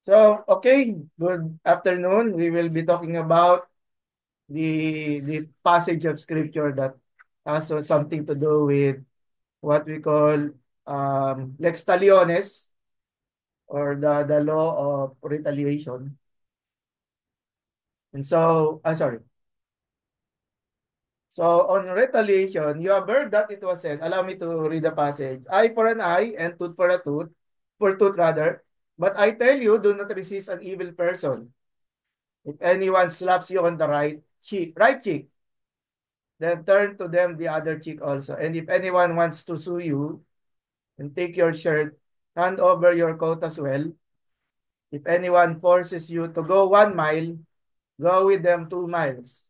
So, okay, good afternoon. We will be talking about the passage of scripture that has something to do with what we call lex talionis, or the law of retaliation. And so, sorry. So on retaliation, you have heard that it was said, allow me to read the passage, eye for an eye and tooth for a tooth, for tooth rather. But I tell you, do not resist an evil person. If anyone slaps you on the right cheek, then turn to them the other cheek also. And if anyone wants to sue you and take your shirt, hand over your coat as well. If anyone forces you to go 1 mile, go with them 2 miles.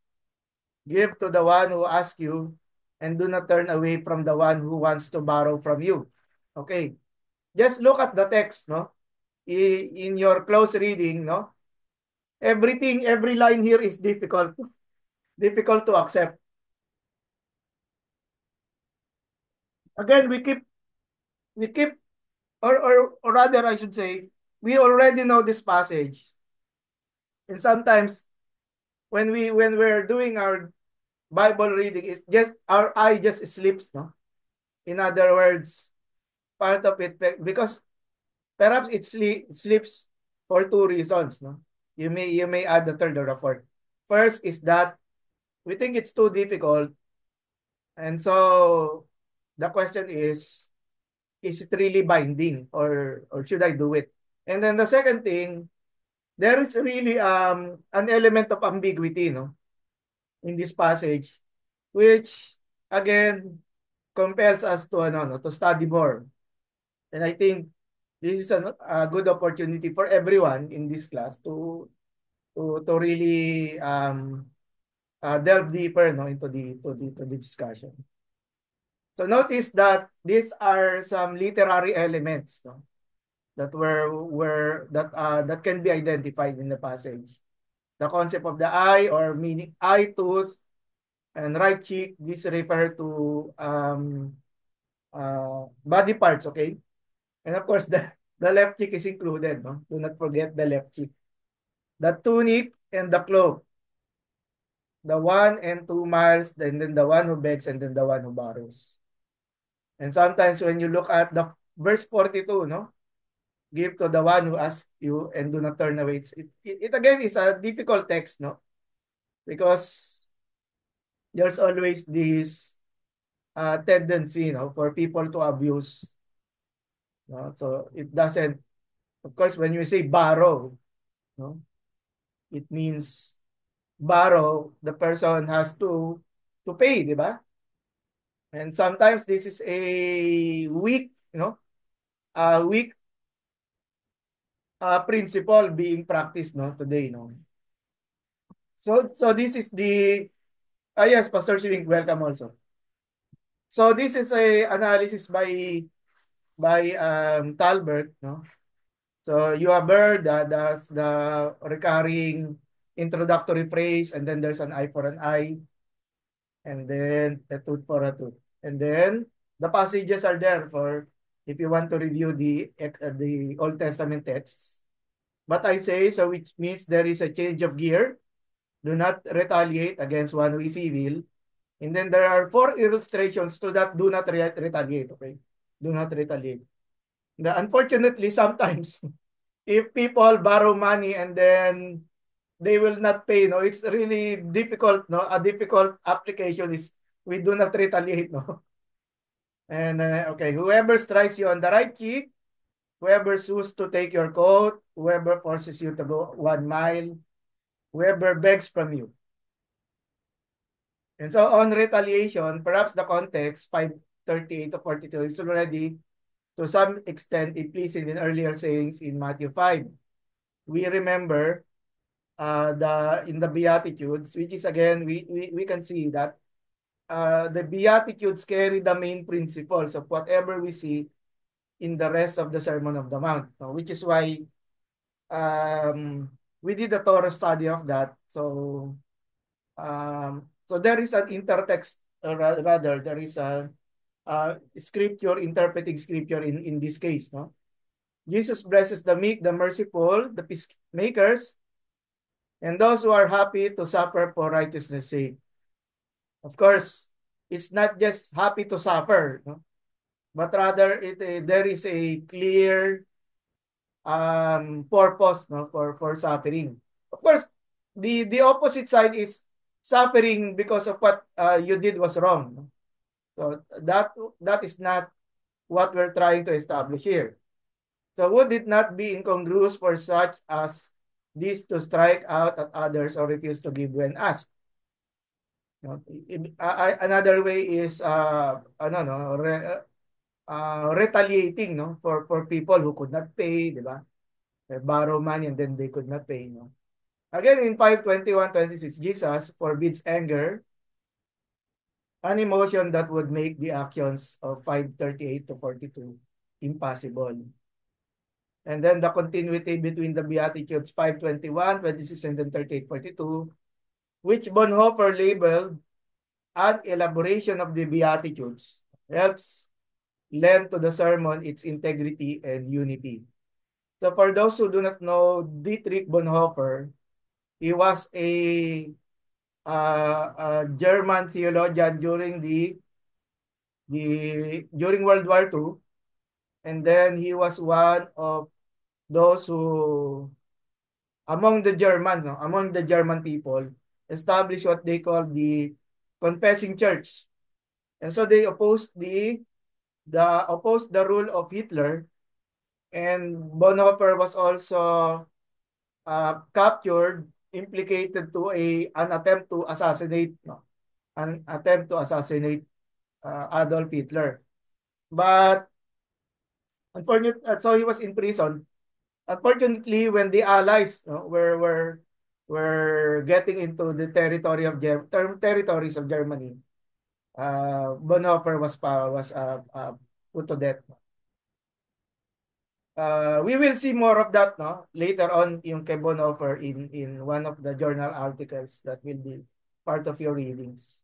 Give to the one who asks you, and do not turn away from the one who wants to borrow from you. Okay. Just look at the text, no? In your close reading, no? Every line here is difficult to accept. Again, we keep or rather I should say, we already know this passage. And sometimes when we're doing our Bible reading, it just our eye just slips, no? In other words, part of it because perhaps it slips for two reasons, no? You may add the third or the fourth. First is that we think it's too difficult, and so the question is it really binding, or should I do it? And then the second thing, there is really an element of ambiguity, no, in this passage, which again compels us to no, to study more. And I think this is a good opportunity for everyone in this class to really delve deeper, no, into the discussion. So notice that these are some literary elements, no, that can be identified in the passage. The concept of the eye, or meaning eye, tooth, and right cheek. These refer to body parts, okay? And of course, the left cheek is included, no? Do not forget the left cheek. The tunic and the cloak. The 1 and 2 miles, and then the one who begs, and then the one who borrows. And sometimes when you look at the verse 42, no? Give to the one who asks you and do not turn away. It again is a difficult text, no? Because there's always this tendency, no, for people to abuse. No? So it doesn't, of course, when you say borrow, no, it means borrow, the person has to pay, di ba? And sometimes this is a weak, a weak principle being practiced, no, today, no. So this is the yes, Pastor Shiring, welcome also. So this is a analysis by Talbert, no. So you have heard the recurring introductory phrase, and then there's an eye for an eye, and then a tooth for a tooth. And then the passages are there for if you want to review the Old Testament texts. But I say, so which means there is a change of gear. Do not retaliate against one who is evil. And then there are 4 illustrations to that do not retaliate, okay? Do not retaliate. Unfortunately, sometimes if people borrow money and then they will not pay, no, it's really difficult, no. A difficult application is we do not retaliate, no. And okay, whoever strikes you on the right cheek, whoever sues to take your coat, whoever forces you to go 1 mile, whoever begs from you. And so on retaliation, perhaps the context 5:38 to 42 is already to some extent implicit in earlier sayings in Matthew 5. We remember in the Beatitudes, which is again, we can see that the Beatitudes carry the main principles of whatever we see in the rest of the Sermon of the Mount, no? Which is why we did a thorough study of that. So there is an intertext, rather, there is a scripture interpreting scripture in this case, no? Jesus blesses the meek, the merciful, the peacemakers, and those who are happy to suffer for righteousness' sake. Of course, it's not just happy to suffer, no? But rather there is a clear purpose, no, for suffering. Of course, the opposite side is suffering because of what you did was wrong. No? So that is not what we're trying to establish here. So would it not be incongruous for such as this to strike out at others or refuse to give when asked? No? Another way is ano no retaliating, no, for people who could not pay, di ba? They borrow money and then they could not pay, no. Again in 5:21-26, Jesus forbids anger, an emotion that would make the actions of 5:38-42 impossible. And then the continuity between the Beatitudes 5:21-26 and then 38-42, which Bonhoeffer labeled an elaboration of the Beatitudes, helps lend to the sermon its integrity and unity. So for those who do not know Dietrich Bonhoeffer, he was a German theologian during World War II, and then he was one of those who among the German people established what they call the confessing church. And so they opposed the rule of Hitler, and Bonhoeffer was also captured, implicated to an attempt to assassinate, no, an attempt to assassinate Adolf Hitler. But unfortunately, so he was in prison. Unfortunately, when the Allies, no, were getting into the territories of Germany, Bonhoeffer was put to death. We will see more of that, no, later on yung kay Bonhoeffer in one of the journal articles that will be part of your readings.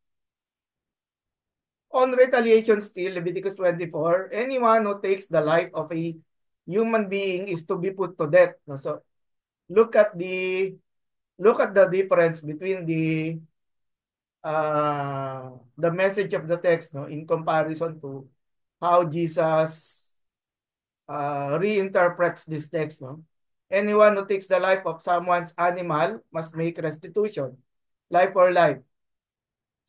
On retaliation still, Leviticus 24, anyone who takes the life of a human being is to be put to death. No? So look at the difference between the message of the text, no, in comparison to how Jesus reinterprets this text, no? Anyone who takes the life of someone's animal must make restitution, life for life.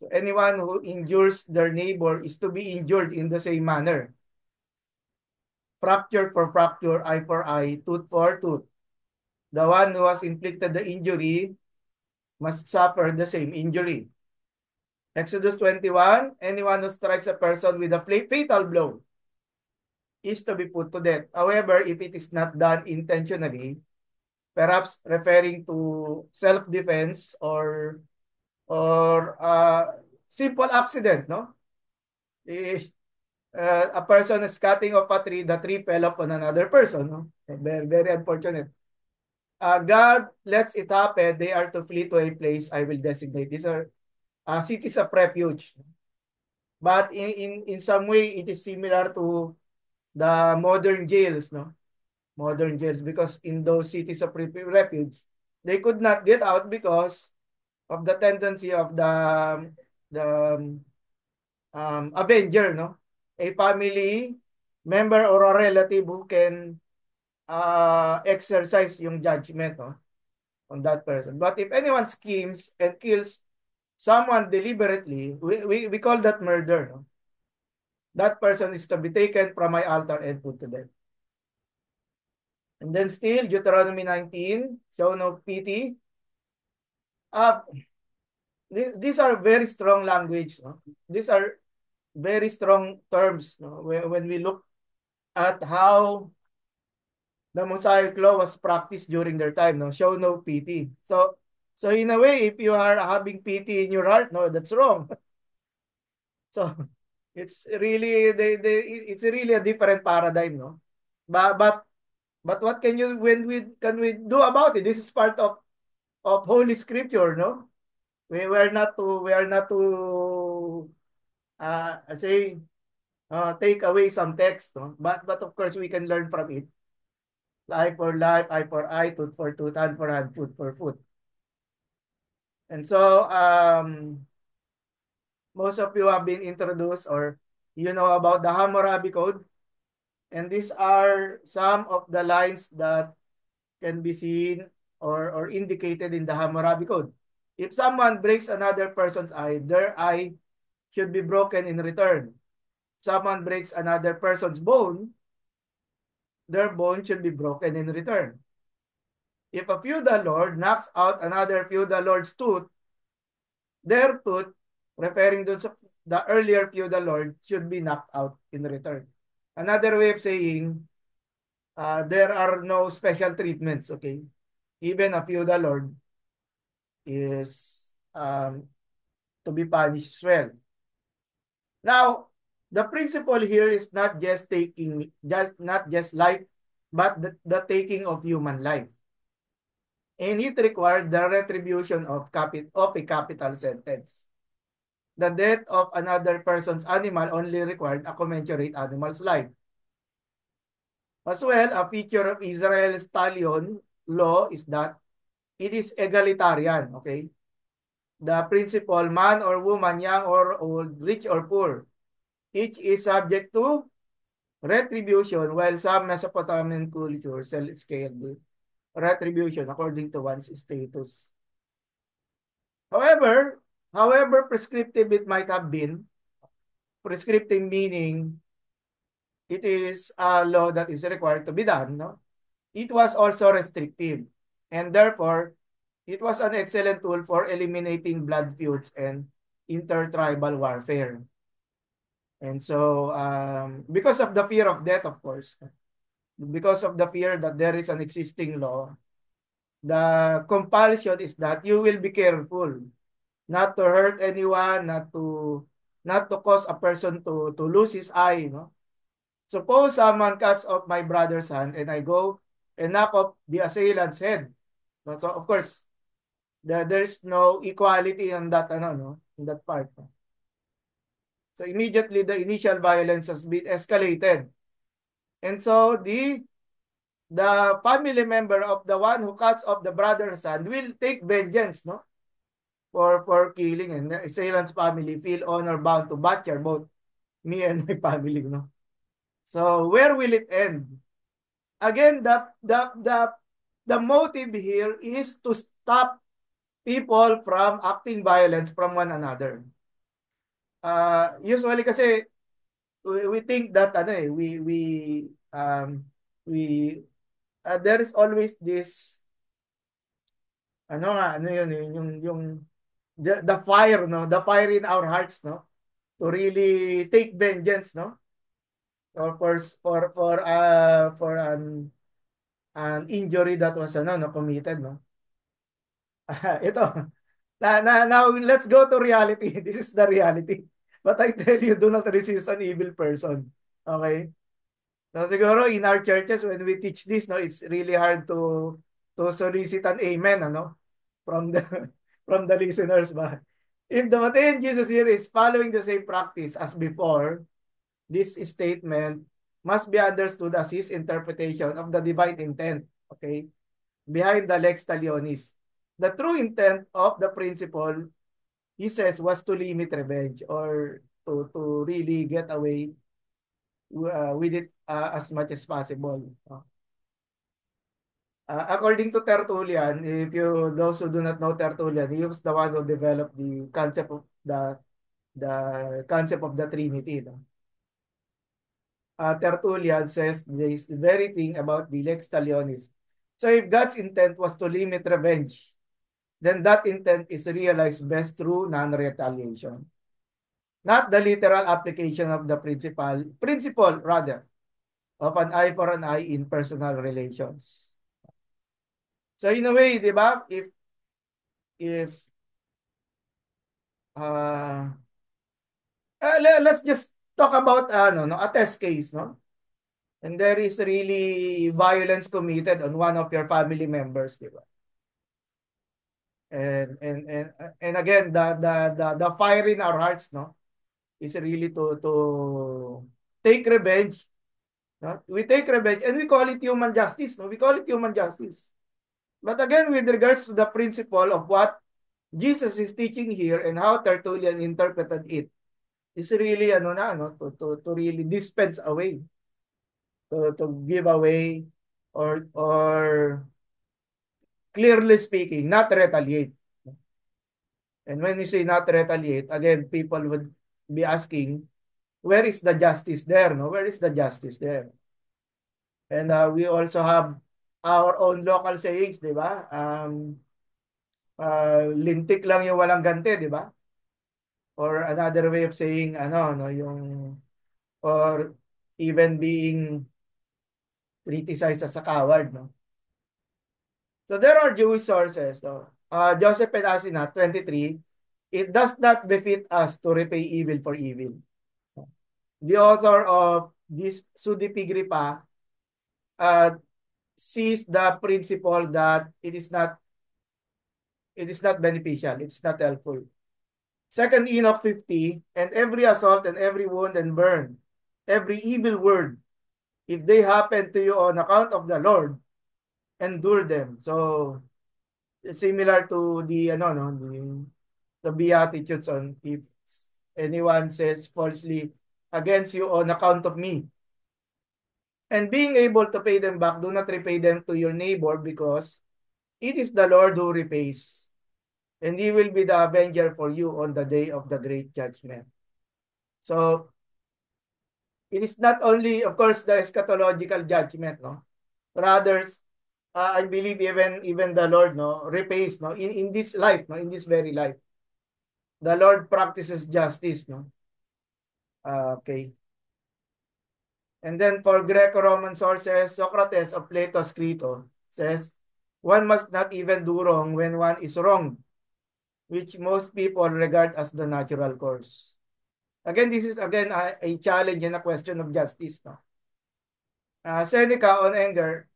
So anyone who injures their neighbor is to be injured in the same manner. Fracture for fracture, eye for eye, tooth for tooth. The one who has inflicted the injury must suffer the same injury. Exodus 21, anyone who strikes a person with a fatal blow is to be put to death. However, if it is not done intentionally, perhaps referring to self-defense or simple accident, no? If a person is cutting off a tree, the tree fell upon another person, no? Very, very unfortunate. God lets it happen. They are to flee to a place I will designate. These are cities of refuge. But in some way, it is similar to the modern jails, no? Modern jails, because in those cities of refuge, they could not get out because of the tendency of the avenger, no? A family member or a relative who can exercise yung judgment, no, on that person. But if anyone schemes and kills someone deliberately, we call that murder, no? That person is to be taken from my altar and put to death. And then still, Deuteronomy 19, show no pity. These are very strong language. No? These are very strong terms, no? When we look at how the Mosaic law was practiced during their time. No? Show no pity. So in a way, if you are having pity in your heart, no, that's wrong. So it's really it's really a different paradigm, no? But what can we do about it? This is part of Holy Scripture, no? We are not to say take away some text, no? But of course we can learn from it. Eye for life, eye for eye, tooth for tooth, hand for hand, foot for foot. And so, most of you have been introduced or you know about the Hammurabi Code. And these are some of the lines that can be seen or indicated in the Hammurabi Code. If someone breaks another person's eye, their eye should be broken in return. Someone breaks another person's bone, their bone should be broken in return. If a feudal lord knocks out another feudal lord's tooth, their tooth, referring dun sa the earlier feudal lord, should be knocked out in return. Another way of saying, there are no special treatments, okay? Even a feudal lord is to be punished as well. Now, the principle here is not just life, but the taking of human life. And it required the retribution of a capital sentence. The death of another person's animal only required a commensurate animal's life. As well, a feature of Israel's stallion law is that it is egalitarian, okay? The principle, man or woman, young or old, rich or poor, each is subject to retribution, while some Mesopotamian cultures scaled retribution according to one's status. However prescriptive it might have been, prescriptive meaning it is a law that is required to be done, no? It was also restrictive, and therefore, it was an excellent tool for eliminating blood feuds and intertribal warfare. And so, because of the fear of death, of course, because of the fear that there is an existing law, the compulsion is that you will be careful not to hurt anyone, not to cause a person to lose his eye, no? Suppose someone cuts off my brother's hand and I go and knock off the assailant's head. So of course, there's no equality on that, no, in that part. No? So immediately the initial violence has been escalated. And so the family member of the one who cuts off the brother's hand will take vengeance, no? For killing, and the assailant's family feel honor bound to butcher both me and my family, no? So where will it end? Again, the motive here is to stop people from acting violence from one another. Usually kasi we think that um we there is always this yung the fire, no, the fire in our hearts, no, to really take vengeance, no, or for an injury that was no committed, no. Ito now let's go to reality. This is the reality, but I tell you, do not resist an evil person, okay? So siguro in our churches when we teach this, no, it's really hard to solicit an amen, ano, from the from the listeners. But if the Matean Jesus here is following the same practice as before, this statement must be understood as his interpretation of the divine intent, okay, behind the lex talionis. The true intent of the principle, he says, was to limit revenge or to really get away with it as much as possible. According to Tertullian, if you those who do not know Tertullian, he was the one who developed the concept of the concept of the Trinity. No? Tertullian says this very thing about the lex talionis. So if God's intent was to limit revenge, then that intent is realized best through non-retaliation, not the literal application of the principle rather of an eye for an eye in personal relations. So in a way, di ba, if uh, let's just talk about a test case, no? And there is really violence committed on one of your family members, di ba? And again, the fire in our hearts, no, is really to take revenge No? We take revenge and we call it human justice. No? We call it human justice. But again, with regards to the principle of what Jesus is teaching here and how Tertullian interpreted it, is really to really dispense away, to give away, or clearly speaking, not retaliate. And when we say not retaliate, again, people would be asking, where is the justice there? No, where is the justice there? And we also have our own local sayings, di ba? Lintik lang yung walang ganti, di ba? Or another way of saying, no, yung, or even being criticized as a coward, no? So there are Jewish sources, no? Joseph Penasina, 23, it does not befit us to repay evil for evil. The author of this Sudipigripa uh, sees the principle that it is not beneficial, it's not helpful. Second Enoch 50, and every assault and every wound and burn, every evil word, if they happen to you on account of the Lord, endure them. So similar to the Beatitudes on if anyone says falsely against you on account of me. And being able to pay them back, do not repay them to your neighbor because it is the Lord who repays. And he will be the avenger for you on the day of the great judgment. So, it is not only, of course, the eschatological judgment, no? Rather, I believe even the Lord, no, repays, no, in this life, no, in this very life. The Lord practices justice, no? Okay. And then for Greco-Roman sources, Socrates of Plato's Crito says, one must not even do wrong when one is wrong, which most people regard as the natural course. Again, this is again a challenge and a question of justice. No? Seneca on anger,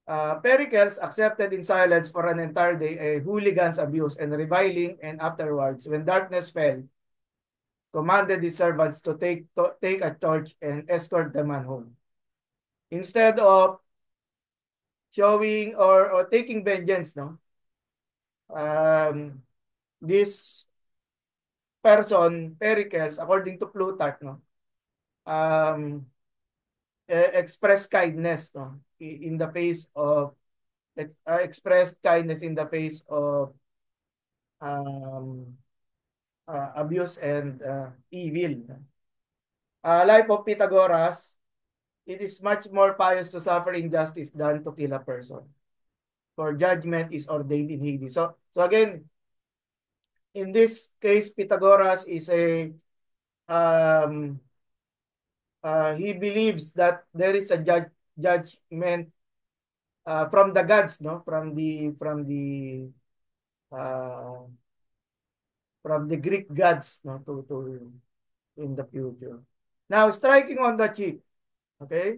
Pericles accepted in silence for an entire day a hooligan's abuse and reviling, and afterwards, when darkness fell, commanded his servants to take a torch and escort the man home. Instead of showing or taking vengeance, no, this person, Pericles, according to Plutarch, no, um, expressed kindness, no, in the face of expressed kindness in the face of um, abuse and evil. Life of Pythagoras, it is much more pious to suffer injustice than to kill a person. For judgment is ordained in Hades. So again, in this case, Pythagoras is um, he believes that there is a judgment from the gods, no, uh, from the Greek gods, no, to in the future. Now, striking on the cheek, okay.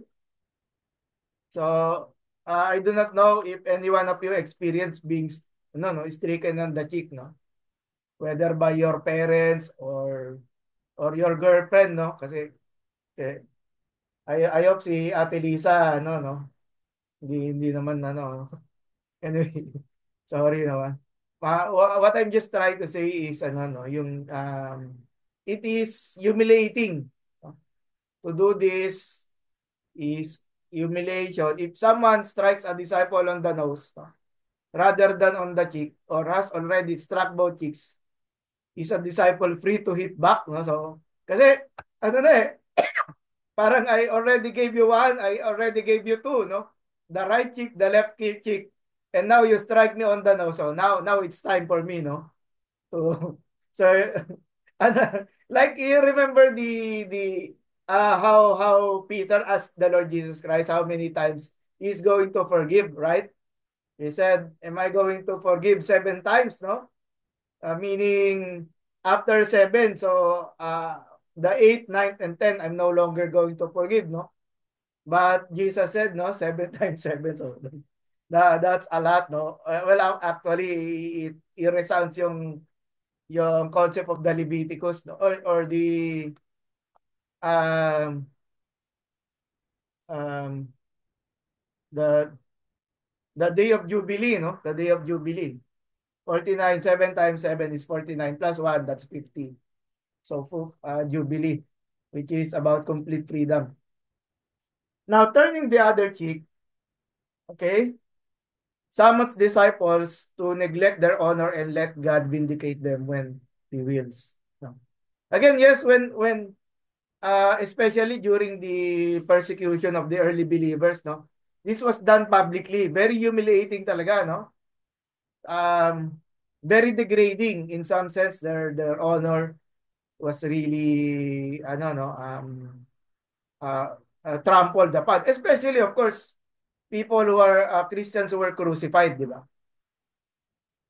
So I do not know if any one of you experienced being stricken on the cheek, no, whether by your parents or your girlfriend, no, kasi I hope si Ate Lisa, no, hindi naman, anyway, sorry naman. What I'm just trying to say is, no, yung, it is humiliating. No? To do this is humiliation. If someone strikes a disciple on the nose, no, rather than on the cheek, or has already struck both cheeks, is a disciple free to hit back, no? So, kasi, na parang I already gave you one, I already gave you two, no? The right cheek, the left cheek, and now you strike me on the nose. So now it's time for me, no? So, so ano, like you remember how Peter asked the Lord Jesus Christ how many times he's going to forgive, right? He said, "Am I going to forgive 7 times?" No, meaning after 7, so the 8, 9, and 10, I'm no longer going to forgive, no? But Jesus said, no, 7 times 7. So that's a lot, no? Well, actually, it resounds yung concept of the Leviticus, no? Or the um um, the the day of Jubilee, no? The day of Jubilee. 49, 7 times 7 is 49 plus 1, that's 50. So, Jubilee, which is about complete freedom. Now, turning the other cheek, okay, summons disciples to neglect their honor and let God vindicate them when He wills. No. Again, yes, when especially during the persecution of the early believers, no, this was done publicly, very humiliating talaga, no. Um, very degrading in some sense. Their honor was really uh, trampled upon, especially of course people who are Christians who were crucified, di ba?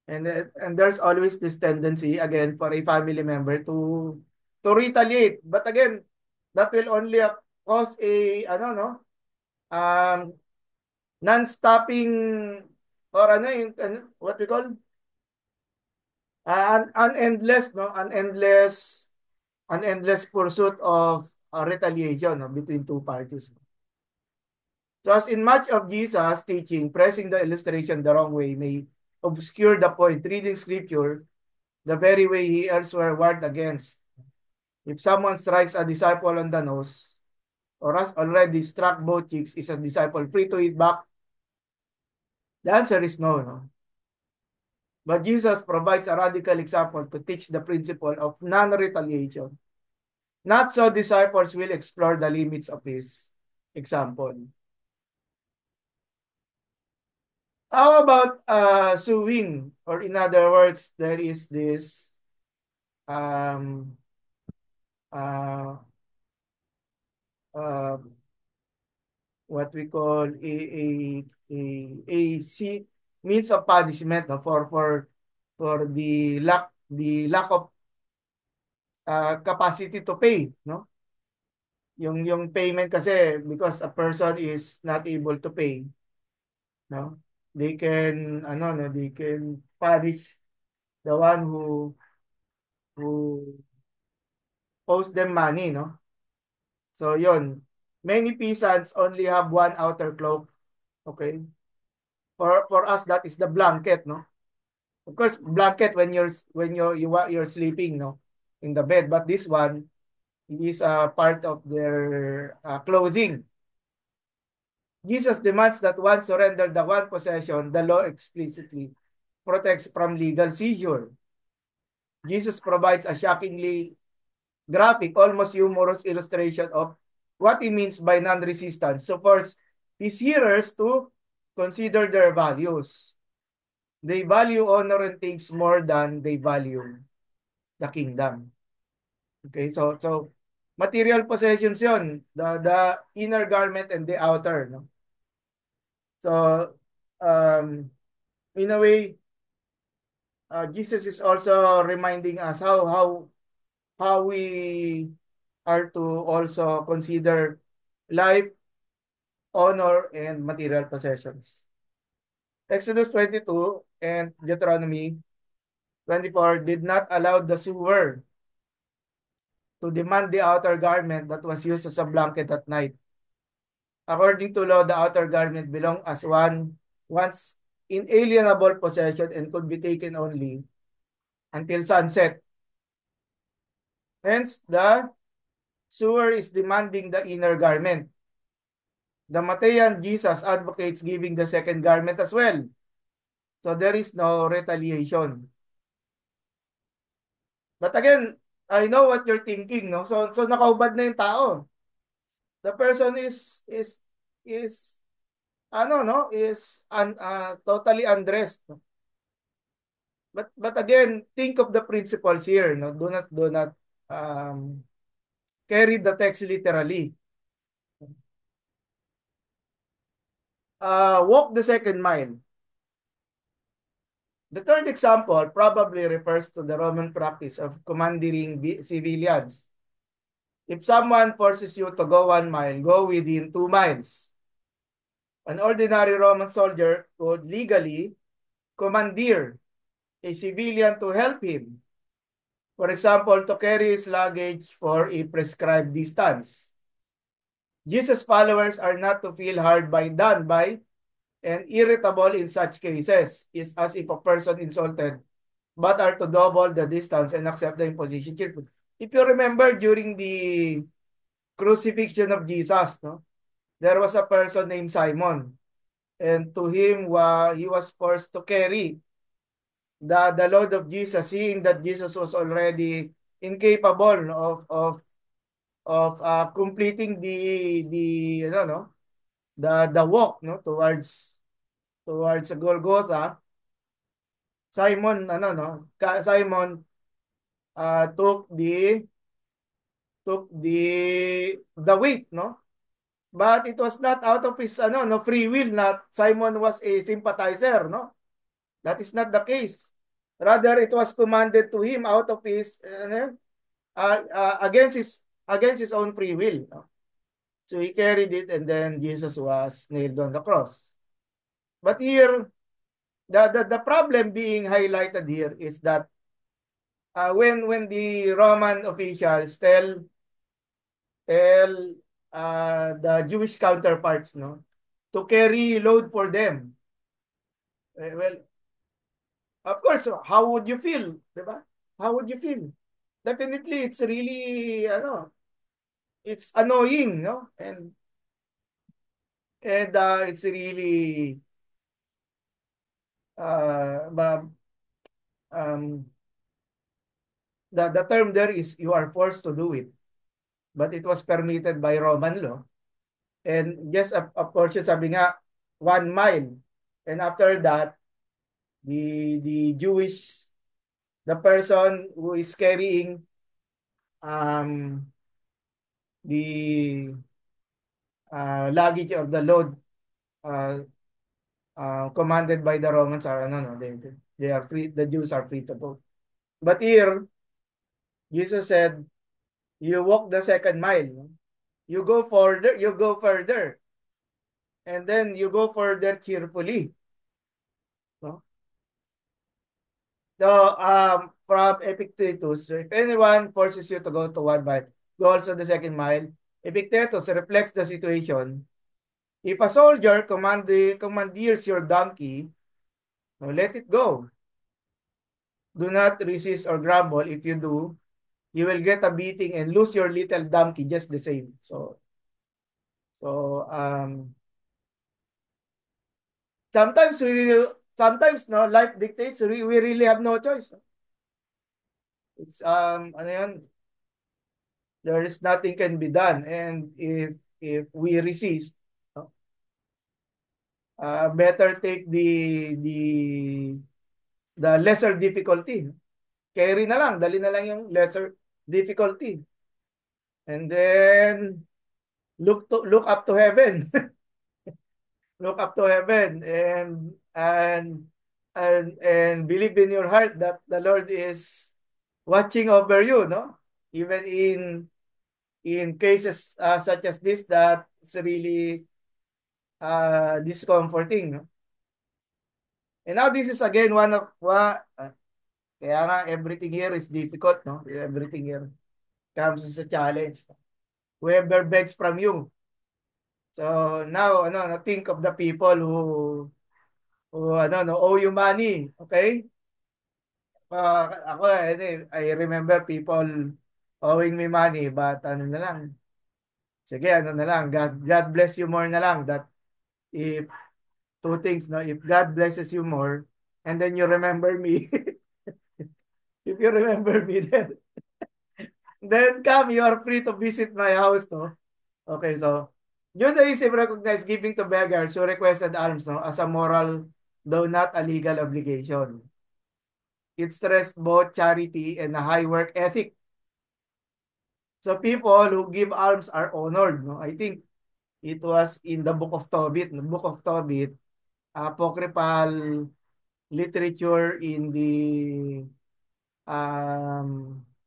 And there's always this tendency again for a family member to retaliate. But again, that will only cause a um non-stopping or what we call an endless an endless pursuit of retaliation, no, between two parties. So as in much of Jesus' teaching, pressing the illustration the wrong way may obscure the point. Reading scripture the very way he elsewhere warned against. If someone strikes a disciple on the nose, or has already struck both cheeks, is a disciple free to eat back? The answer is no, no. But Jesus provides a radical example to teach the principle of non-retaliation. Not so disciples will explore the limits of his example. How about suing? Or in other words, there is this um, uh, uh, what we call a means of punishment, no, for the lack of capacity to pay, no. Yung payment kasi, because a person is not able to pay, no, they can punish the one who owes them money, no. So yon, many peasants only have one outer cloak, okay. For us, that is the blanket, no. Of course, blanket when you're sleeping, no, in the bed. But this one, it is a part of their clothing. Jesus demands that one surrender the one possession the law explicitly protects from legal seizure. Jesus provides a shockingly graphic, almost humorous illustration of what he means by non-resistance to force his hearers to consider their values. They value honor and things more than they value the kingdom. Okay, so material possessions yon, the inner garment and the outer, no. So um in a way, Jesus is also reminding us how we are to also consider life, honor, and material possessions. Exodus 22 and Deuteronomy 24 did not allow the sewer to demand the outer garment that was used as a blanket at night. According to law, the outer garment belonged as one's inalienable possession and could be taken only until sunset. Hence, the sewer is demanding the inner garment. The Matthean Jesus advocates giving the second garment as well. So there is no retaliation. But again, I know what you're thinking, no? So nakaubad na yung tao. The person is totally undressed. But again, think of the principles here, no? Do not um carry the text literally. Walk the second mile. The third example probably refers to the Roman practice of commandeering civilians. If someone forces you to go 1 mile, go within 2 miles. An ordinary Roman soldier could legally commandeer a civilian to help him. For example, to carry his luggage for a prescribed distance. Jesus' followers are not to feel hard by done by and irritable in such cases is as if a person insulted, but are to double the distance and accept the imposition cheerfully. If you remember during the crucifixion of Jesus, no, there was a person named Simon, and to him, he was forced to carry the load of Jesus, seeing that Jesus was already incapable of completing the the walk, no, towards Golgotha. Simon Simon took the weight, no, but it was not out of his no free will. Not Simon was a sympathizer, no, that is not the case. Rather, it was commanded to him out of his against his own free will, no? So he carried it, and then Jesus was nailed on the cross. But here, the problem being highlighted here is that when the Roman officials tell the Jewish counterparts, no, to carry load for them, well, of course, how would you feel, diba? How would you feel? Definitely, it's really it's annoying, no, and it's really uh, um, the term there is you are forced to do it, but it was permitted by Roman law. And just a portion, sabi nga, 1 mile. And after that, the the person who is carrying um, the luggage or the load uh, commanded by the Romans are, no, they are free, the Jews are free to go. But here, Jesus said, you walk the 2nd mile. You go further, and then you go further cheerfully. No? So, from Epictetus, if anyone forces you to go to 1 mile, go also the 2nd mile. Epictetus reflects the situation. If a soldier commandeers your donkey, no, let it go. Do not resist or grumble. If you do, you will get a beating and lose your little donkey just the same. So sometimes sometimes no, life dictates we really have no choice. It's ano yan, there is nothing can be done, and if we resist, no, better take the lesser difficulty. Carry na lang, dali na lang yung lesser difficulty. And then look up to heaven. Look up to heaven and believe in your heart that the Lord is watching over you, no? Even in cases such as this, that is really discomforting, no? And now this is again one of kaya nga everything here is difficult, no? Everything here comes as a challenge. Whoever begs from you. So now think of the people who no, owe you money, okay? Ako, I remember people owing me money, but ano na lang, sige, ano na lang, God bless you more na lang. That if two things, no, if God blesses you more, and then you remember me, if you remember me, then come, you are free to visit my house, no? Okay, so, Judaism recognized giving to beggars who requested alms, no, as a moral, though not a legal obligation. It stressed both charity and a high work ethic. So people who give alms are honored. No? I think it was in the Book of Tobit. The Book of Tobit, apocryphal literature in the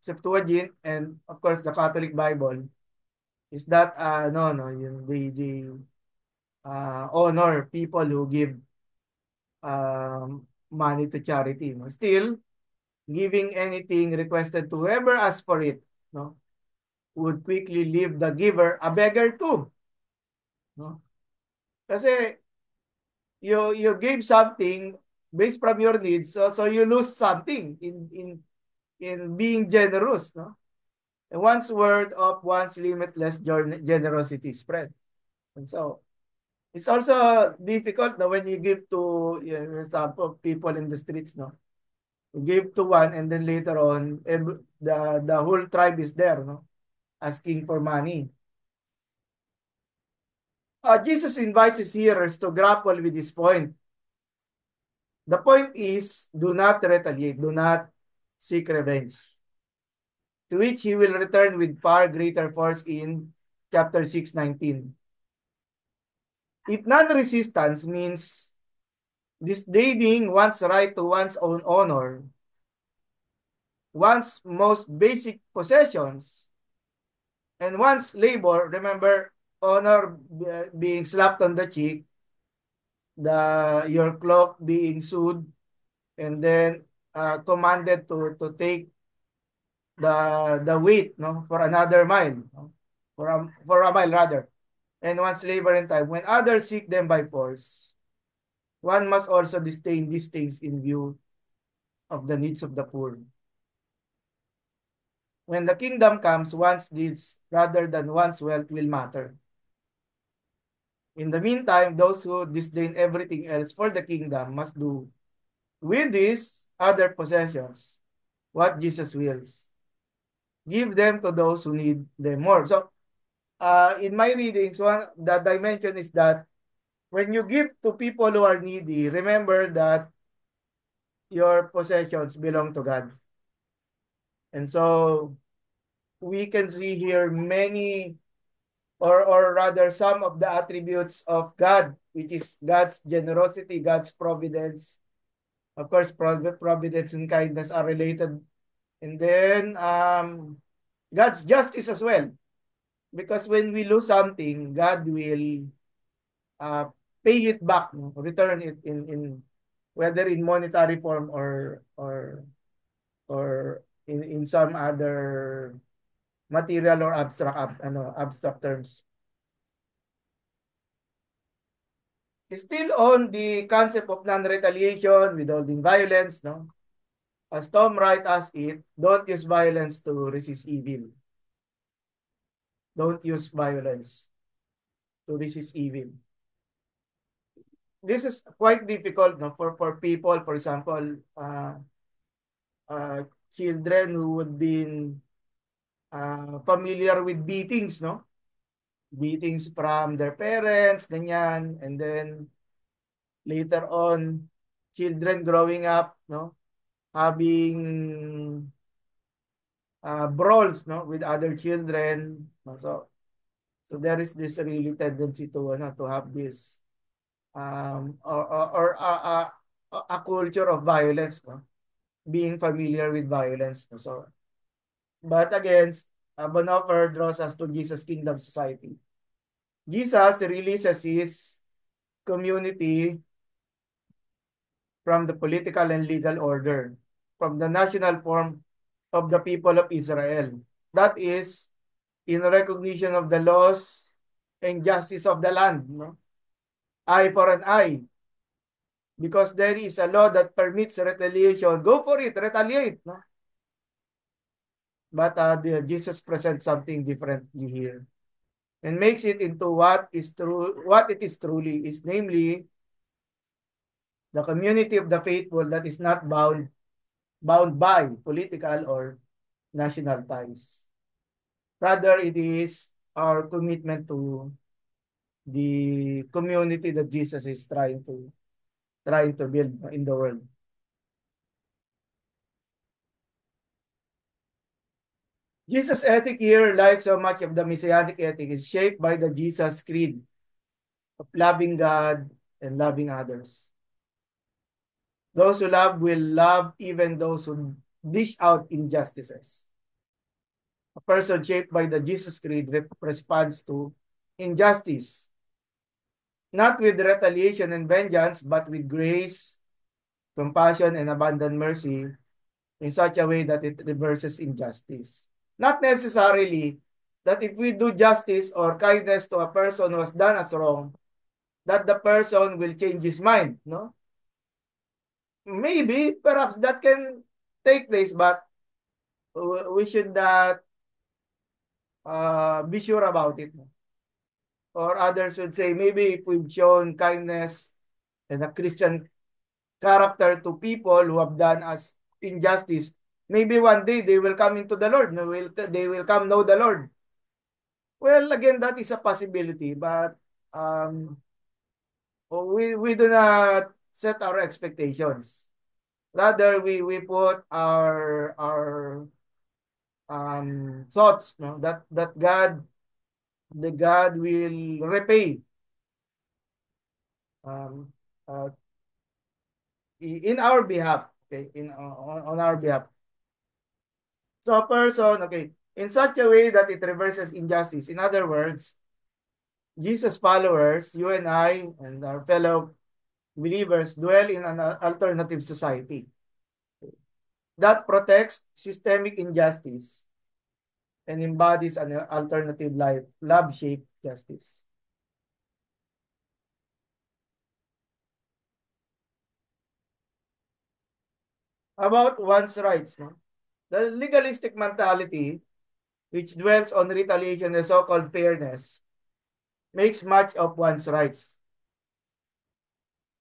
Septuagint, and of course the Catholic Bible, is that no yung the honor people who give money to charity. No? Still, giving anything requested to whoever asks for it, no, would quickly leave the giver a beggar too. no? Kasi you give something based from your needs, so you lose something in being generous, no? And one's word of one's limitless generosity spread. And so it's also difficult na when you give to, for example, people in the streets, no? You give to one and then later on, the whole tribe is there, no? Asking for money. Jesus invites his hearers to grapple with this point. The point is, do not retaliate, do not seek revenge. To which he will return with far greater force in chapter 6:19. If non-resistance means disdaining one's right to one's own honor, one's most basic possessions, and one's labor, remember, honor being slapped on the cheek, your cloak being sued, and then commanded to take the weight, no, for another mile, no? For a mile rather, and one's labor and time. When others seek them by force, one must also disdain these things in view of the needs of the poor. When the kingdom comes, one's needs rather than one's wealth will matter. In the meantime, those who disdain everything else for the kingdom must do with these other possessions what Jesus wills. Give them to those who need them more. So, in my readings, the dimension is that when you give to people who are needy, remember that your possessions belong to God. And so, we can see here many, or rather some of the attributes of God, which is God's generosity, God's providence. Of course, providence and kindness are related. And then God's justice as well. Because when we lose something, God will uh, pay it back, no? Return it in whether in monetary form or in some other material or abstract terms. Still on the concept of non-retaliation, withholding violence, no? As Tom Wright asks it, don't use violence to resist evil. Don't use violence to resist evil. This is quite difficult, no, for people, for example, uh, children who would be familiar with beatings, no? Beatings from their parents, ganyan, and then later on, children growing up, no, having brawls, no, with other children. So there is this really tendency to have this a culture of violence, no? Being familiar with violence. No? So, but again, Bonhoeffer draws us to Jesus' kingdom society. Jesus releases his community from the political and legal order, from the national form of the people of Israel. That is, in recognition of the laws and justice of the land. No? Eye for an eye. Because there is a law that permits retaliation. Go for it, retaliate. No? But Jesus presents something different here and makes it into what it is truly is, namely the community of the faithful that is not bound by political or national ties. Rather, it is our commitment to the community that Jesus is trying to build in the world. Jesus' ethic here, like so much of the Messianic ethic, is shaped by the Jesus creed of loving God and loving others. Those who love will love even those who dish out injustices. A person shaped by the Jesus creed responds to injustice, not with retaliation and vengeance, but with grace, compassion, and abundant mercy in such a way that it reverses injustice. Not necessarily that if we do justice or kindness to a person who has done us wrong, that the person will change his mind, no? Maybe, perhaps that can take place, but we should not be sure about it. No? Or others would say, maybe if we've shown kindness and a Christian character to people who have done us injustice, maybe one day they will come into the Lord. They will come know the Lord. Well, again, that is a possibility, but um, we do not set our expectations. Rather, we put our thoughts, no, that God will repay um, uh, in our behalf, okay, on our behalf. So a person, okay, in such a way that it reverses injustice. In other words, Jesus followers, you and I and our fellow believers dwell in an alternative society that protects systemic injustice and embodies an alternative life, love-shaped justice. About one's rights, no? The legalistic mentality, which dwells on retaliation and so-called fairness, makes much of one's rights.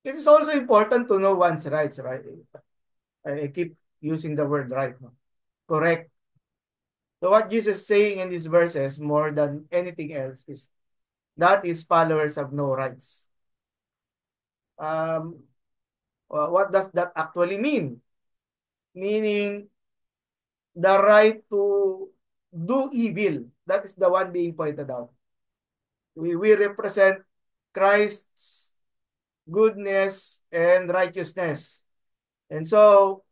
It is also important to know one's rights, right? I keep using the word right. No? Correct. So what Jesus is saying in these verses, more than anything else, is that his followers have no rights. Um, what does that actually mean? Meaning the right to do evil. That is the one being pointed out. We represent Christ's goodness and righteousness. And so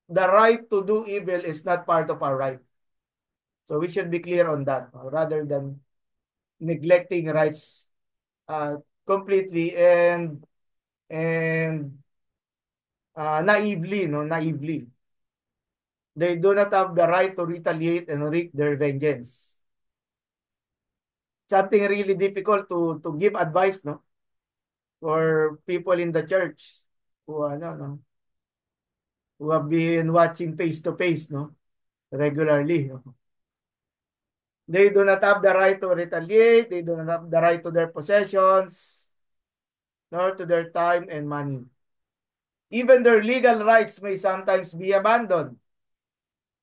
the right to do evil is not part of our right. So we should be clear on that, rather than neglecting rights completely and naively, no, naively. They do not have the right to retaliate and wreak their vengeance. Something really difficult to give advice, no, for people in the church who no, who have been watching face to face, no, regularly. No? They do not have the right to retaliate. They do not have the right to their possessions, nor to their time and money. Even their legal rights may sometimes be abandoned.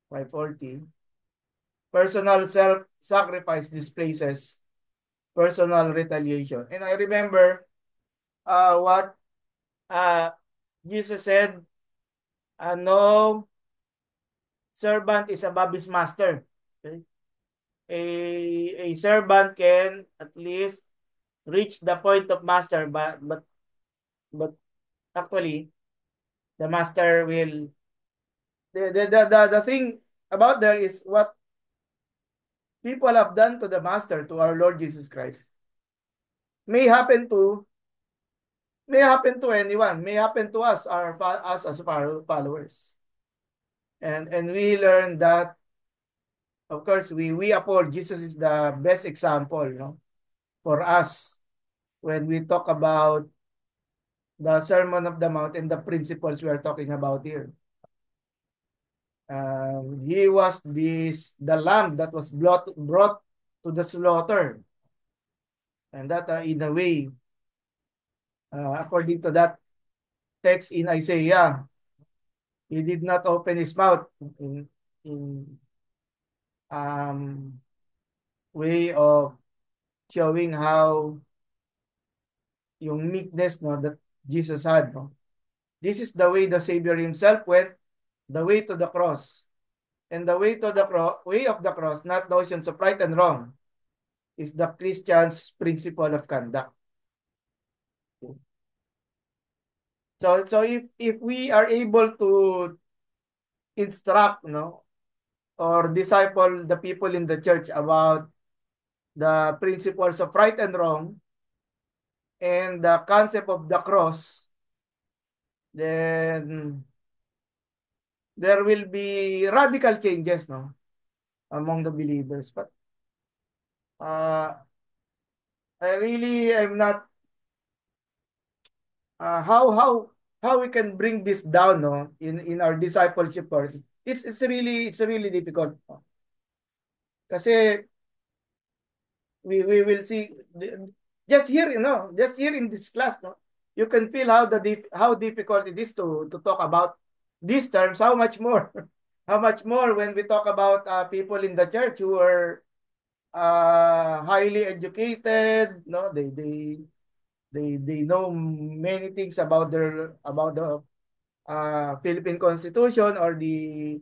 540. Personal self-sacrifice displaces personal retaliation. And I remember what uh, Jesus said, no servant is above his master. Okay? A servant can at least reach the point of master, but actually the master will the thing about there is what people have done to the master, to our Lord Jesus Christ, may happen to anyone, may happen to us, us as followers. And we learn that, of course, we uphold Jesus is the best example, no, for us when we talk about the Sermon of the Mount and the principles we are talking about here. He was the lamb that was brought to the slaughter, and that in a way, according to that text in Isaiah, he did not open his mouth in way of showing how yung meekness, no, that Jesus had. No? This is the way the Savior himself went, the way to the cross. And the way to the way of the cross, not notions of right and wrong, is the Christian's principle of conduct. So if we are able to instruct, no, or disciple the people in the church about the principles of right and wrong and the concept of the cross, then there will be radical changes, no? among the believers. But uh, I really am not how we can bring this down, no, in our discipleship course. It's really difficult, no? Kasi we will see just here, just here in this class, no, you can feel how difficult it is to talk about these terms. How much more how much more when we talk about people in the church who are highly educated, no, they know many things about the Philippine Constitution, or the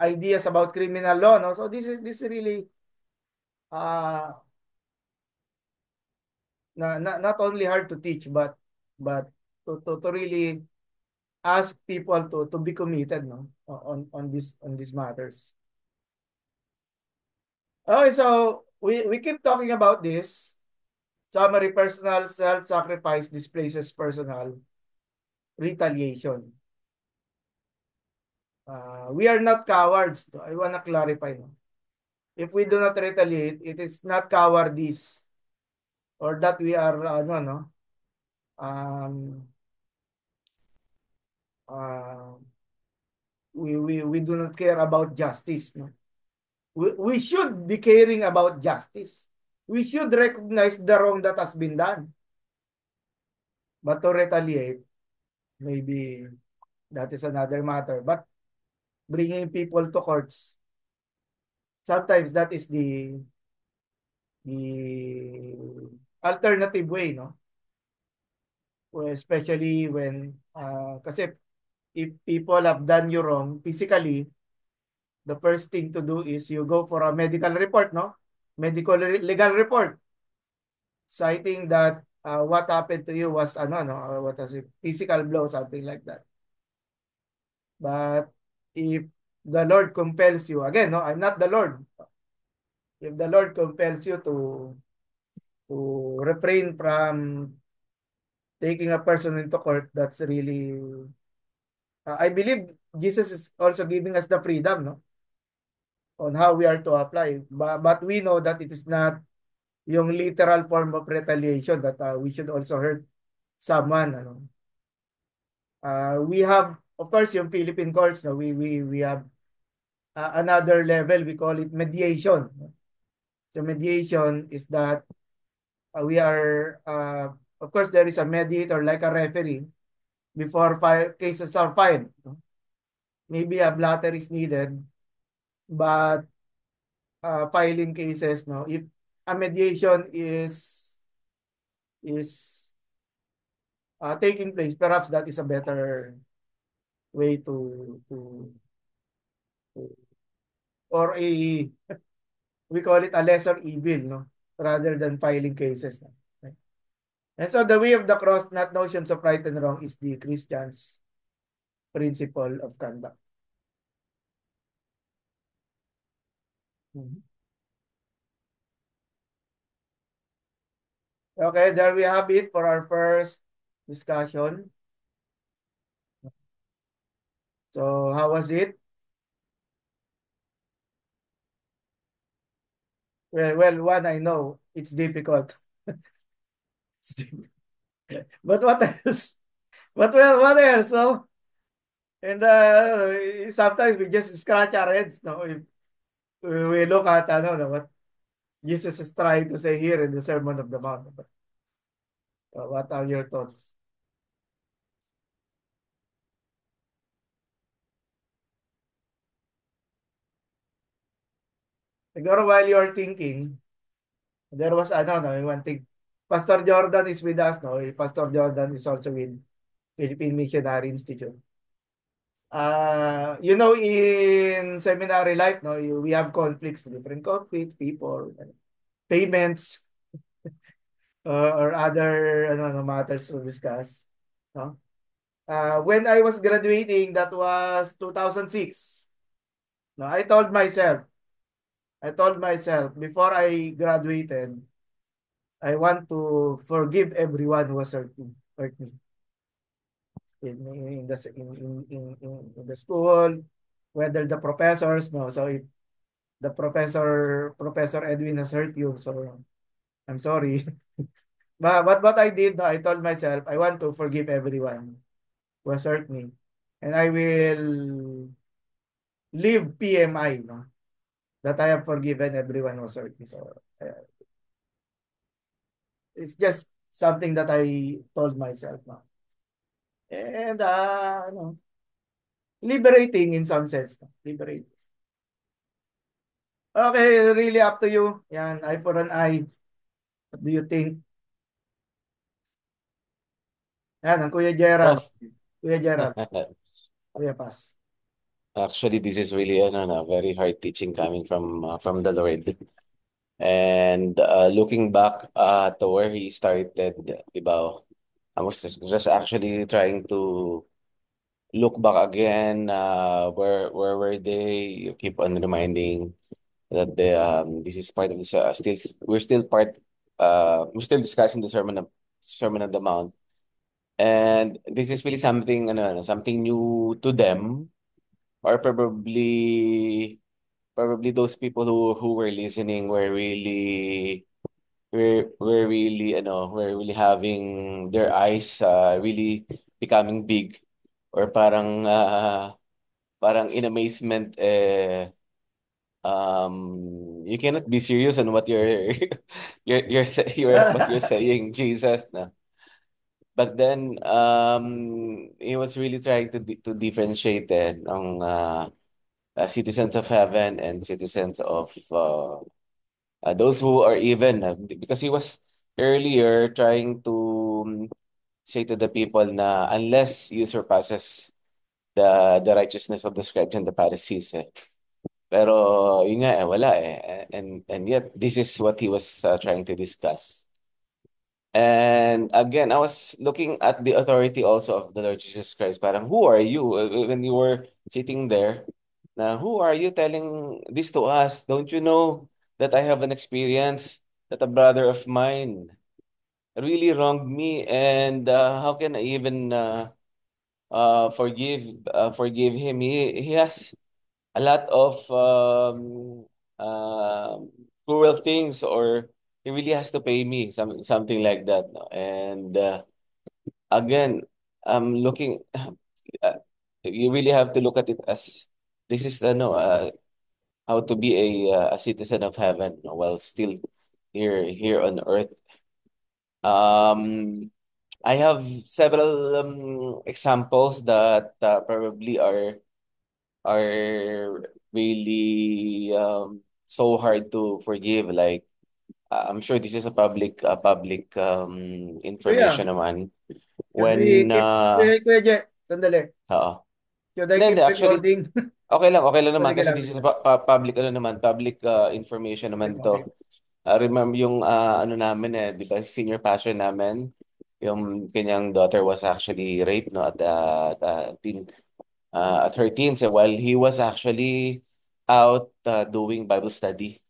ideas about criminal law, no. So this is really uh not only hard to teach, but to really ask people to be committed, no, on these matters. Okay, so we keep talking about this. Summary: personal self-sacrifice displaces personal retaliation. We are not cowards. I want to clarify, no. If we do not retaliate, it is not cowardice, or that we are no, um uh, we do not care about justice, no. We should be caring about justice. We should recognize the wrong that has been done. But to retaliate, maybe that is another matter. But bringing people to courts, sometimes that is the alternative way, no? Especially when, kasi if people have done you wrong physically, the first thing to do is you go for a medical report, no? Medical legal report, citing that what happened to you was ano, no, what was it, physical blow, something like that. But if the Lord compels you, again, no, I'm not the Lord. If the Lord compels you to refrain from taking a person into court, that's really, I believe Jesus is also giving us the freedom, no, on how we are to apply. But we know that it is not yung literal form of retaliation, that we should also hurt someone, ano. We have, of course, yung Philippine courts, no, we have another level. We call it mediation. The mediation is that we are, of course, there is a mediator like a referee before cases are filed, no? Maybe a blatter is needed, but filing cases, no, if a mediation is taking place, perhaps that is a better way to or we call it a lesser evil, no, rather than filing cases, no? Okay. And so the way of the cross, not notions of right and wrong, is the Christian's principle of conduct. Mhm. Okay, there we have it for our first discussion. So how was it? Well, one, I know it's difficult. It's difficult. But what else? But well, what else? So, and sometimes we just scratch our heads, no? If we look at ano, no, what Jesus is trying to say here in the Sermon of the Mount. But, what are your thoughts? Siguro while you are thinking, there was ano, no, one thing. Pastor Jordan is with us, no? Pastor Jordan is also with Philippine Missionary Institute. In seminary life, no, we have conflicts, different conflicts, people, payments, or other matters to discuss. No? When I was graduating, that was 2006. No, I told myself before I graduated, I want to forgive everyone who has hurt me in the school, whether the professors, no. So if the Professor Edwin has hurt you, so I'm sorry. But what I did, I told myself I want to forgive everyone who has hurt me, and I will leave PMI, no, that I have forgiven everyone who has hurt me. So it's just something that I told myself, no. And no, liberating in some sense, no? Liberating. Okay, really up to you. Yan, eye for an eye. What do you think? Yan, ang Kuya Gerald. Well, Kuya Gerald. Kuya Paz. actually, this is really no, very hard teaching coming from the Lord. And looking back to where he started, diba, I was just actually trying to look back again. Where were they? You keep on reminding that this is part of this. We're still discussing the Sermon on the Mount, and this is really something something new to them, or probably those people who were listening were really were really having their eyes really becoming big, or parang in amazement, you cannot be serious on what you're what you're saying, Jesus, na. But then he was really trying to differentiate ng citizens of heaven and citizens of those who are even, because he was earlier trying to say to the people na unless you surpasses the righteousness of the scribes and the Pharisees, eh. Pero yun nga, wala eh. And yet this is what he was trying to discuss. And again, I was looking at the authority also of the Lord Jesus Christ. Parang, who are you? When you were sitting there, na who are you telling this to us? Don't you know that I have an experience that a brother of mine really wronged me, and how can I even forgive him? He has a lot of cruel things, or he really has to pay me something like that, no? And again, I'm looking. You really have to look at it as this is the no how to be a citizen of heaven, no, while still here on earth. Um, I have several examples that probably are really so hard to forgive. Like, I'm sure this is a public Kuya, information naman. can we When keep, Kuya Je, sandali. oo. Should I Hindi, keep actually, recording? okay lang naman Sige kasi lang, this sige is lang. public public information Okay, naman okay. to. Remember yung namin, di ba, senior pastor namin, yung kanyang daughter was actually raped, no, at her teens, while he was actually out doing Bible study,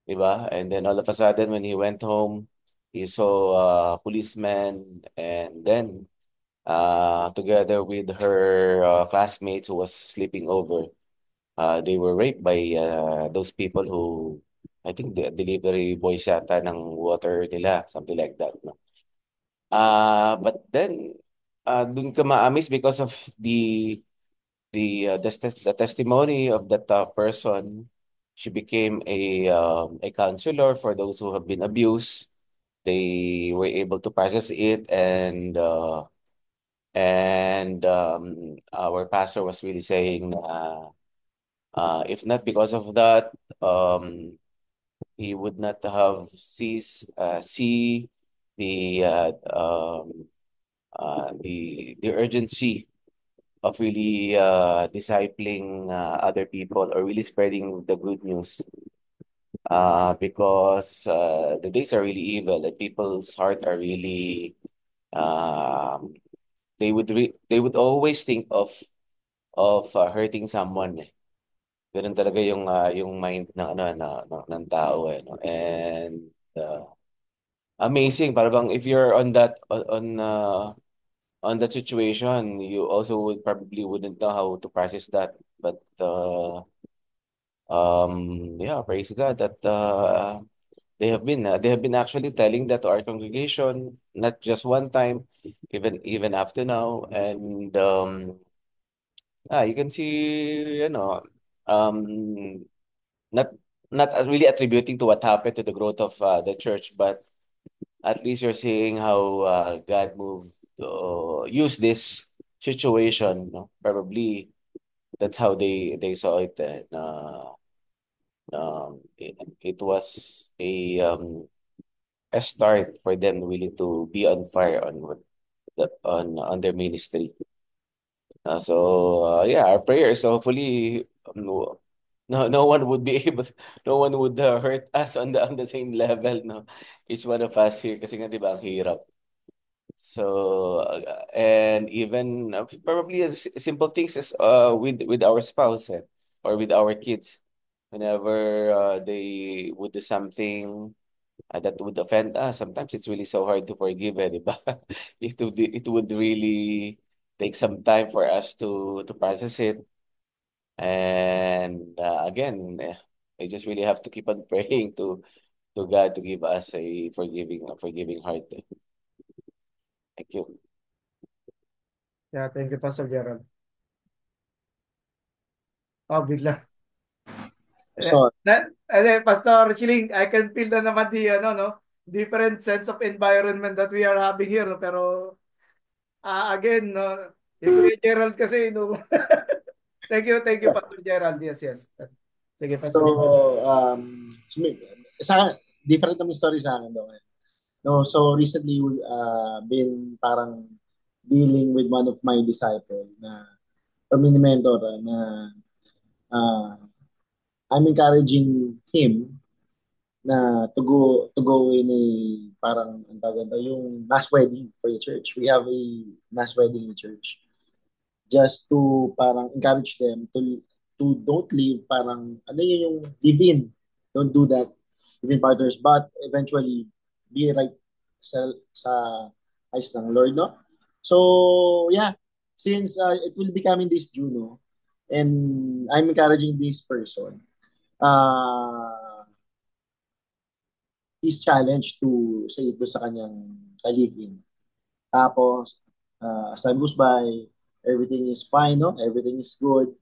di ba? And then all of a sudden when he went home, he saw a policeman, and then together with her classmates who was sleeping over, they were raped by those people who, I think, the delivery boys yata ng water nila, something like that, no? But then, dun ka ma-amaze because of the testimony of that person. She became a counselor for those who have been abused. They were able to process it, and our pastor was really saying, if not because of that, he would not have see the the urgency of really discipling other people, or really spreading the good news, because the days are really evil, and people's heart are really um they would always think of hurting someone, eh. Ganun talaga yung mind ng ng tao, eh, no? And amazing, para bang if you're on that situation, you also would probably wouldn't know how to process that. But yeah, praise God that they have been actually telling that to our congregation, not just one time, even up to now. And you can see, um, not not really attributing to what happened to the growth of the church, but at least you're seeing how God moved, use this situation. Probably that's how they saw it, and it was a start for them really to be on fire on on their ministry. Yeah, our prayers. Hopefully, no one would be able, no one would hurt us on the same level. No, each one of us here, kasi nga 'di ba ang hirap. And even probably as simple things as with our spouse, or with our kids, whenever they would do something that would offend us. Sometimes it's really so hard to forgive, di ba? It would really take some time for us to process it. And again, I just really have to keep on praying to God to give us a forgiving heart. Thank you. Yeah, thank you, Pastor Gerald. Oh, bigla. So, Pastor Chiling, I can feel na naman no, different sense of environment that we are having here, no? Pero, again, no, yung Kuya Gerald kasi, no, thank you, Pastor Gerald. Yes, yes. Sige, so, Pastor. sa different naman story sa akin daw. No, so recently been parang dealing with one of my disciple na mini mentor na uh, I'm encouraging him na to go in a parang ang tawag doon, yung mass wedding for the church. We have a mass wedding in church. Just to parang encourage them to don't live parang ano yun yung live in. Don't do that. Live in partners. But eventually be right sa eyes ng Lord, no? So, yeah. Since it will be coming this June, no? And I'm encouraging this person. He's challenged to say ito sa kanyang kalivin. Tapos, as time goes by, everything is fine, no? Everything is good.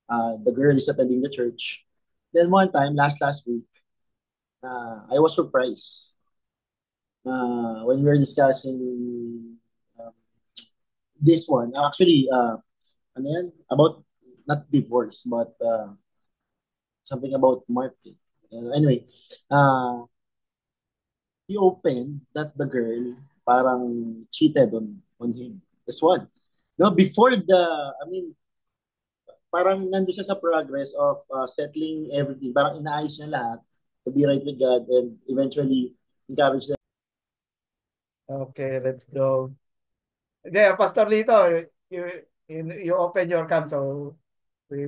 The girl is attending the church. Then one time, last week, I was surprised when we were discussing um, this one. Actually, ano yan? About not divorce, but something about market. Anyway, uh, he opened that the girl parang cheated on him. This one. No, before I mean, parang nandun siya sa progress of settling everything. Parang inaayos niya lahat to be right with God and eventually encourage them. Okay, let's go. Hindi, Pastor Lito, you, you open your cam, so we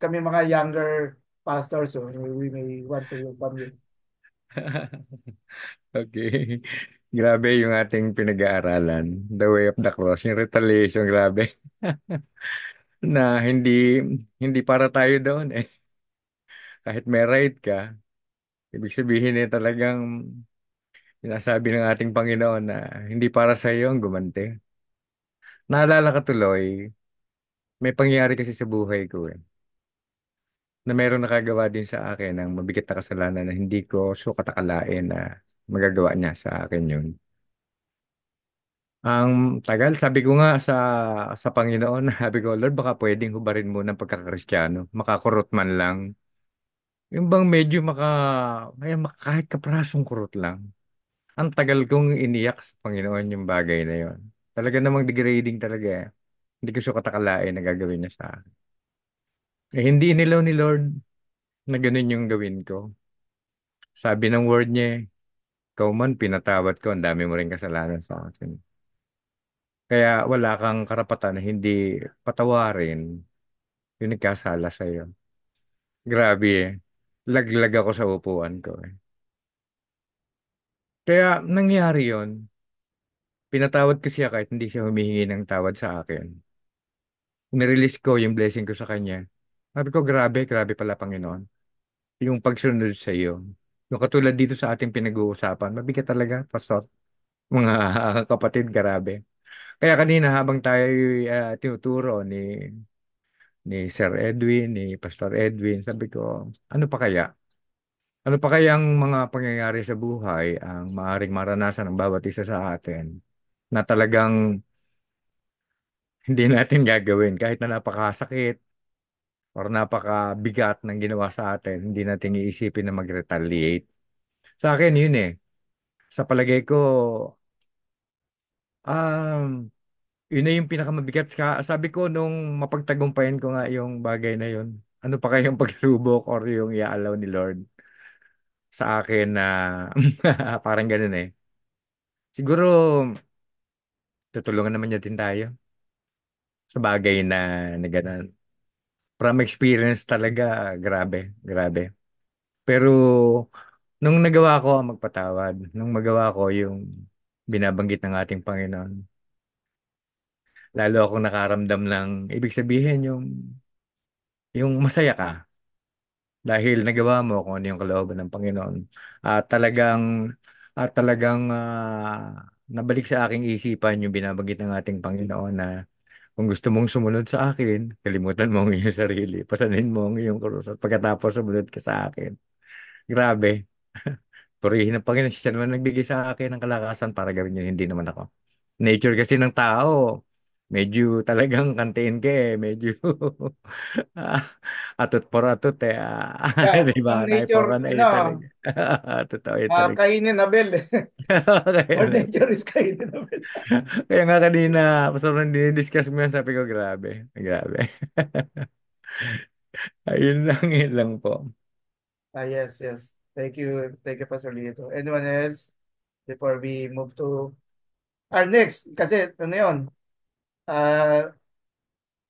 kami mga younger pastors, so we may want to welcome you. Okay. Grabe yung ating pinag-aaralan. The way of the cross. Yung retaliation, grabe. Na hindi para tayo doon eh. Kahit may right ka, ibig sabihin eh talagang sinasabi ng ating Panginoon na hindi para sa iyo ang gumanti. Naalala ka tuloy, may pangyayari kasi sa buhay ko eh. Na mayroong nakagawa din sa akin ng mabigat na kasalanan na hindi ko sukat akalain na magagawa niya sa akin yun. Ang tagal, sabi ko nga sa Panginoon, sabi ko, Lord, baka pwedeng hubarin mo ng pagkakristyano. Makakurot man lang. Yung bang medyo kahit kaprasong kurot lang. Ang tagal kong iniyak sa Panginoon yung bagay na yon. Talaga namang degrading talaga eh. Hindi ko siya katakalain na gagawin niya sa akin. Eh, hindi inilaw ni Lord na ganun yung gawin ko. Sabi ng word niya, ikaw man, pinatawad ko, ang dami mo rin kasalanan sa akin. Kaya wala kang karapatan na hindi patawarin yung nagkasala sa iyo. Grabe eh. Laglag ako sa upuan ko eh. Kaya nangyari yon. Pinatawad ko siya kahit hindi siya humihingi ng tawad sa akin. nirelease ko yung blessing ko sa kanya. Sabi ko, grabe, grabe pala, Panginoon. Yung pagsunod sa iyo. Yung katulad dito sa ating pinag-uusapan, mabigat talaga, Pastor. Mga kapatid, grabe. Kaya kanina habang tayo tinuturo ni Sir Edwin, ni Pastor Edwin, sabi ko, ano pa kaya? Ano pa kayang mga pangyayari sa buhay ang maaaring maranasan ng bawat isa sa atin na talagang hindi natin gagawin kahit na napakasakit or napakabigat ng ginawa sa atin, hindi natin iisipin na mag-retaliate. Sa akin yun eh. Sa palagay ko, um, yun na yung pinakamabigat. Sabi ko nung mapagtagumpayan ko nga yung bagay na yun, ano pa kayong pagsubok or yung iaalaw ni Lord sa akin na parang ganun eh. Siguro, tutulungan naman niya din tayo sa bagay na ganun. From experience talaga, grabe, grabe. Pero, nung nagawa ko ang magpatawad, nung magawa ko yung binabanggit ng ating Panginoon, lalo akong nakaramdam ng, ibig sabihin, yung masaya ka dahil nagawa mo kung ano yung kalooban ng Panginoon. At talagang nabalik sa aking isipan yung binabanggit ng ating Panginoon na kung gusto mong sumunod sa akin, kalimutan mo ang iyong sarili, pasanin mo ang iyong krus at pagkatapos sumunod ka sa akin. Grabe. Purihin ng Panginoon, siya naman nagbigay sa akin ng kalakasan para gawin yun, hindi naman ako. Nature kasi ng tao, medyo talagang kantiin ka eh, medyo ah, atot por atot eh. Yeah, Di ba? ang Nay por nature, nay talaga. Totoo yun talaga. Kainin Abel. Kaya, Our nature is kainin Abel. kaya nga kanina, basta nang dinidiscuss mo yan, sabi ko, grabe, grabe. Yun lang po. Yes, yes. Thank you, Pastor Lito. Anyone else before we move to our next? Kasi ano yun? Uh,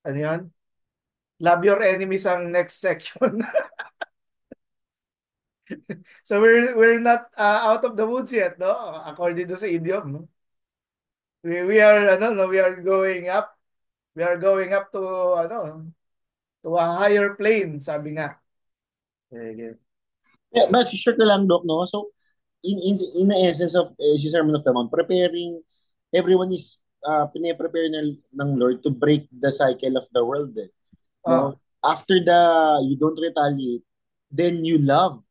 ano yun? Love your enemies ang next section. So we're not out of the woods yet, no? According to sa idiom, no? We are ano, no, we are going up. We are going up to ano, to a higher plane, sabi nga. Sige. Yeah, but sure ko lang, Doc, no? So, in the essence of yung Sermon of the Mount, preparing, everyone is pine-prepare ng Lord to break the cycle of the world. Eh. Ah, No? After you don't retaliate, then you love.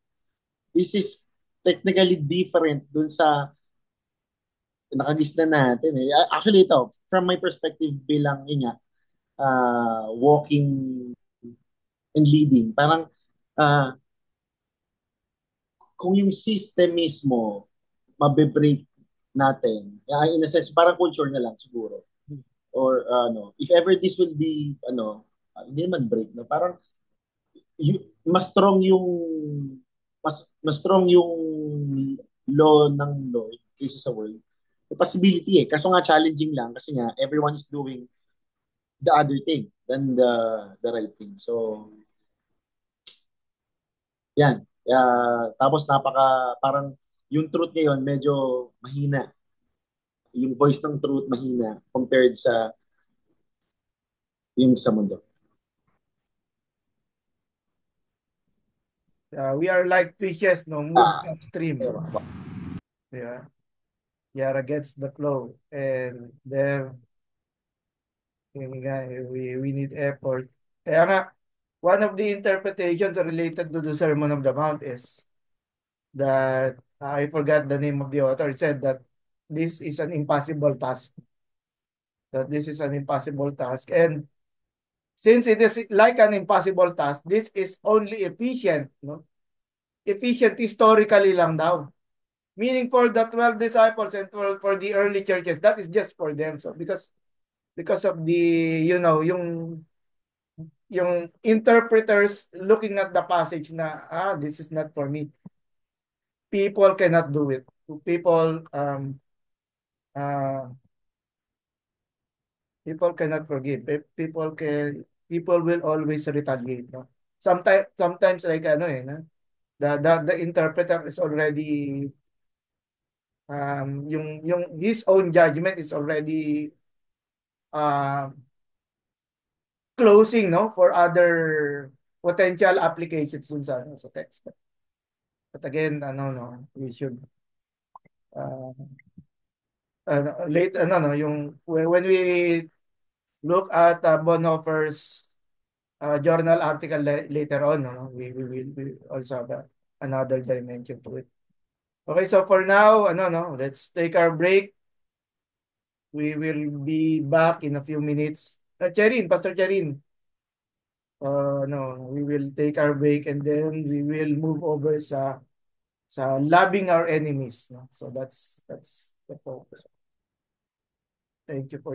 This is technically different dun sa nakagisna natin. Eh. Actually, ito, from my perspective bilang yun nga, walking and leading, parang uh, kung yung system mismo mabe-break natin, in a sense, parang culture na lang siguro. Or if ever this will be, hindi naman break, no? Parang mas strong yung mas strong yung law ng Lord kaysa sa world. The possibility eh. Kaso nga challenging lang kasi nga everyone is doing the other thing than the right thing. So, yan. Tapos parang yung truth ngayon medyo mahina. Yung voice ng truth mahina compared sa yung sa mundo. we are like fishes, no, moving upstream. Yeah. We are against the flow. And there, yun nga, we need effort. Kaya nga, one of the interpretations related to the Sermon of the Mount is that I forgot the name of the author. It said that this is an impossible task. That this is an impossible task. And since it is like an impossible task, this is only efficient, no? Efficient historically lang daw. Meaning for the 12 disciples and for the early churches, that is just for them. So because of the, yung interpreters looking at the passage na, this is not for me. People cannot do it. Uh, people cannot forgive. People will always retaliate, no? Sometimes like ano eh, no? The interpreter is already yung his own judgment is already uh, closing, no, for other potential applications dun sa ano, sa text. But again, we should uh, late yung when we look at Bonhoeffer's journal article later on, we will also have another dimension to it. Okay, so for now, let's take our break. We will be back in a few minutes. Pastor Cherin, we will take our break and then we will move over sa loving our enemies. No? So that's the focus. Thank you for